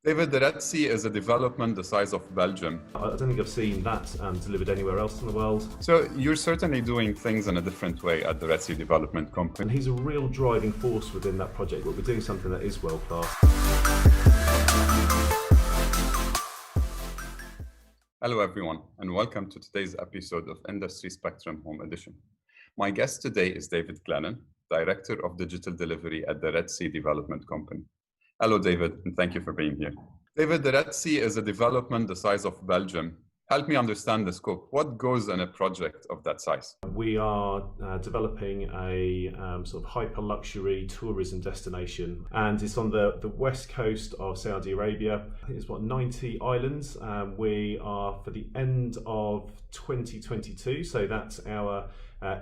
David, the Red Sea is a development the size of Belgium. I don't think I've seen that delivered anywhere else in the world. So you're certainly doing things in a different way at the Red Sea Development And Company. he's a real driving force within that project. We're doing something that is world class. Hello everyone, and welcome to today's episode of Industry Spectrum Home Edition. My guest today is David Glennon, Director of Digital Delivery at the Red Sea Development Company. Hello David, and thank you for being here. David, the Red Sea is a development the size of Belgium. Help me understand the scope. What goes in a project of that size? We are developing a sort of hyper luxury tourism destination, and it's on the west coast of Saudi Arabia. I think it's 90 islands. We are for the end of 2022, so that's our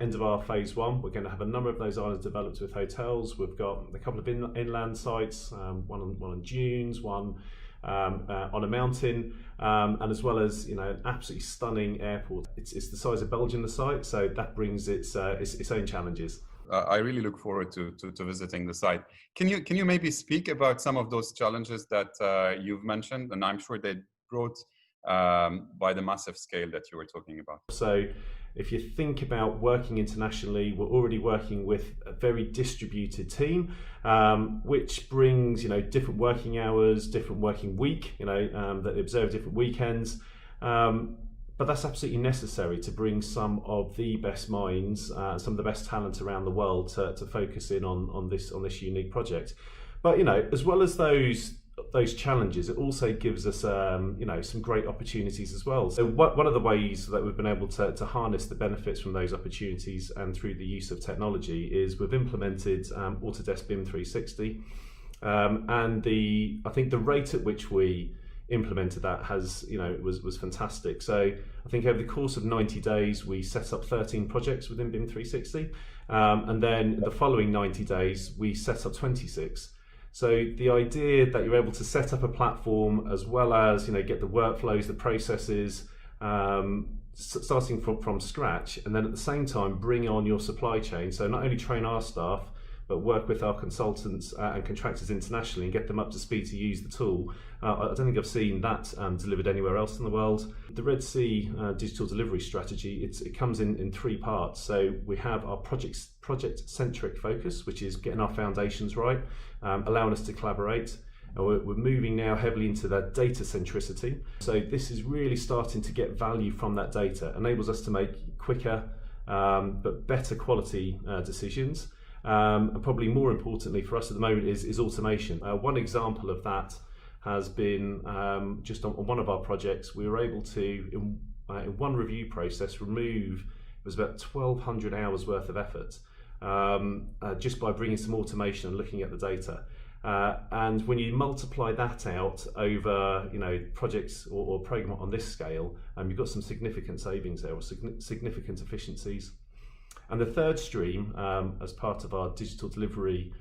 end of our phase one. We're going to have a number of those islands developed with hotels. We've got a couple of inland sites, one on dunes, one on a mountain, and as well as an absolutely stunning airport. It's the size of Belgium, the site, so that brings its own challenges. I really look forward to visiting the site. Can you maybe speak about some of those challenges that you've mentioned, and I'm sure they brought by the massive scale that you were talking about? So if you think about working internationally, we're already working with a very distributed team, which brings different working hours, different working week, that observe different weekends. But that's absolutely necessary to bring some of the best minds, some of the best talent around the world to focus in on this unique project. But as well as those challenges, it also gives us some great opportunities as well. So one of the ways that we've been able to harness the benefits from those opportunities and through the use of technology is we've implemented Autodesk BIM 360, and I think the rate at which we implemented that was fantastic. So I think over the course of 90 days we set up 13 projects within BIM 360, and then the following 90 days we set up 26. So the idea that you're able to set up a platform as well as get the workflows, the processes, starting from scratch, and then at the same time bring on your supply chain. So not only train our staff, but work with our consultants and contractors internationally and get them up to speed to use the tool. I don't think I've seen that delivered anywhere else in the world. The Red Sea digital delivery strategy, it comes in three parts. So we have our project-centric focus, which is getting our foundations right, allowing us to collaborate. And we're moving now heavily into that data centricity. So this is really starting to get value from that data, enables us to make quicker but better quality decisions. And probably more importantly for us at the moment is automation. One example of that has been just on one of our projects. We were able to, in one review process, remove, it was about 1,200 hours worth of effort just by bringing some automation and looking at the data. And when you multiply that out over projects or program on this scale, you've got some significant savings there, or significant efficiencies. And the third stream, as part of our digital delivery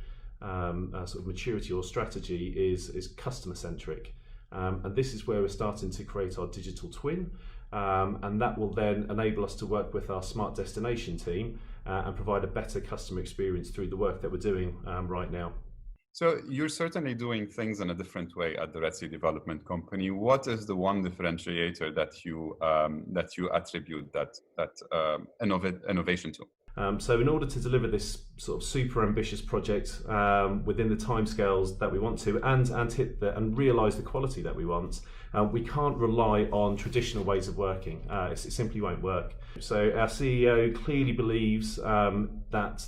sort of maturity or strategy, is customer centric. And this is where we're starting to create our digital twin, and that will then enable us to work with our smart destination team and provide a better customer experience through the work that we're doing right now. So you're certainly doing things in a different way at the Red Sea Development Company. What is the one differentiator that you attribute that innovation to? So in order to deliver this sort of super ambitious project within the timescales that we want to, and hit and realise the quality that we want, we can't rely on traditional ways of working. It simply won't work. So our CEO clearly believes that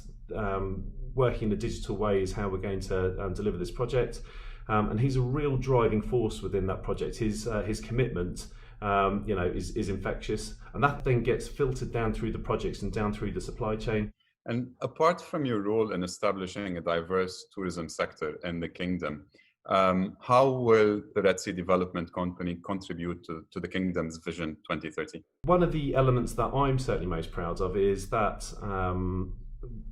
working in a digital way is how we're going to deliver this project, and he's a real driving force within that project. His commitment is infectious, and that then gets filtered down through the projects and down through the supply chain. And apart from your role in establishing a diverse tourism sector in the kingdom, how will the Red Sea Development Company contribute to the kingdom's Vision 2030? One of the elements that I'm certainly most proud of is that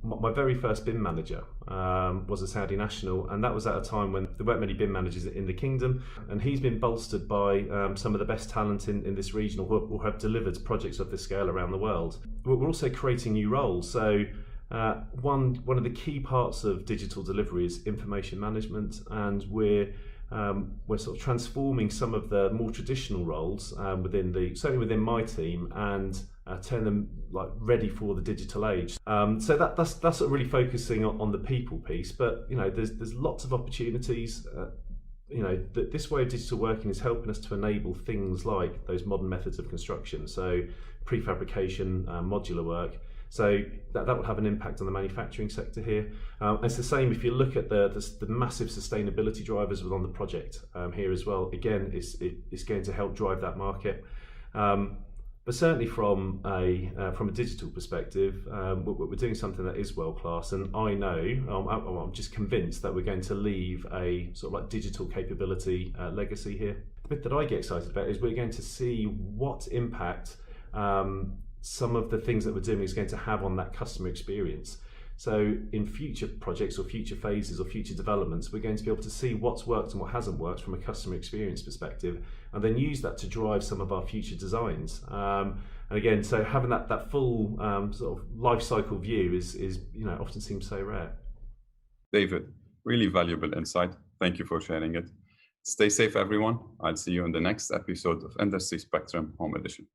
my very first BIM manager was a Saudi national, and that was at a time when there weren't many BIM managers in the kingdom, and he's been bolstered by some of the best talent in this region who have delivered projects of this scale around the world. We're also creating new roles. So one of the key parts of digital delivery is information management, and we're we're sort of transforming some of the more traditional roles certainly within my team, and turn them like ready for the digital age. So that's sort of really focusing on the people piece. But there's lots of opportunities. This way of digital working is helping us to enable things like those modern methods of construction. So prefabrication, modular work. So that will have an impact on the manufacturing sector here. It's the same if you look at the massive sustainability drivers on the project here as well. Again, it's going to help drive that market. But certainly from a digital perspective, we're doing something that is world class, and I know I'm just convinced that we're going to leave a sort of like digital capability legacy here. The bit that I get excited about is we're going to see what impact some of the things that we're doing is going to have on that customer experience. So in future projects or future phases or future developments, we're going to be able to see what's worked and what hasn't worked from a customer experience perspective, and then use that to drive some of our future designs. And again, so having that full sort of life cycle view is often seems so rare. David, really valuable insight. Thank you for sharing it. Stay safe, everyone. I'll see you in the next episode of Industry Spectrum Home Edition.